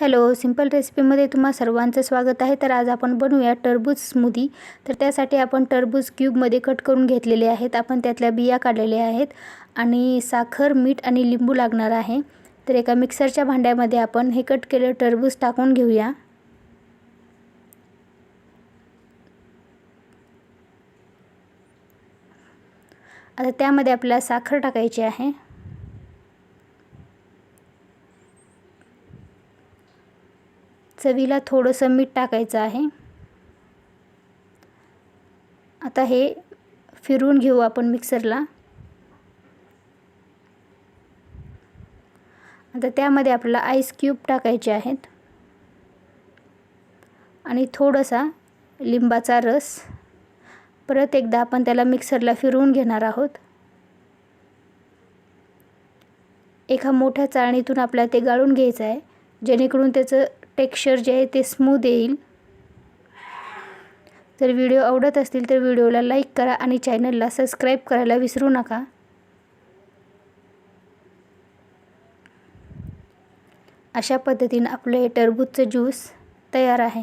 Hello, simple रेसिपीमध्ये तुम्हा सर्वांचं स्वागत आहे। तर आज आपण बनवूया टरबूज स्मूदी। तर त्यासाठी आपण टरबूज क्यूबमध्ये कट करून घेतलेले आहेत। आपण त्यातल्या बिया काढलेल्या आहेत आणि साखर, मीठ आणि लिंबू लागणार आहे। तर एका मिक्सरच्या भांड्यामध्ये आपण हे कट केलेले टरबूज टाकून घेऊया। आता त्यामध्ये आपल्याला साखर टाकायची आहे। चवीला थोडंसं मीठ टाकायचं आहे। आता हे फिरवून घेऊ आपण मिक्सरला। आता त्यामध्ये आपल्याला आईस क्यूब टाकायचे आहेत आणि थोडासा लिंबाचा रस। परत एकदा आपण त्याला मिक्सरला फिरवून घेणार आहोत। एका मोठ्या चाळणीतून आपल्याला ते गाळून घ्यायचं आहे, जेणेकरून त्याचं टेक्स्चर जे आहे ते स्मूथ येईल। जर व्हिडिओ आवडत असतील तर व्हिडिओला लाईक करा आणि चॅनलला सबस्क्राईब करायला विसरू नका। अशा पद्धतीने आपले टरबूजचं ज्यूस तयार आहे।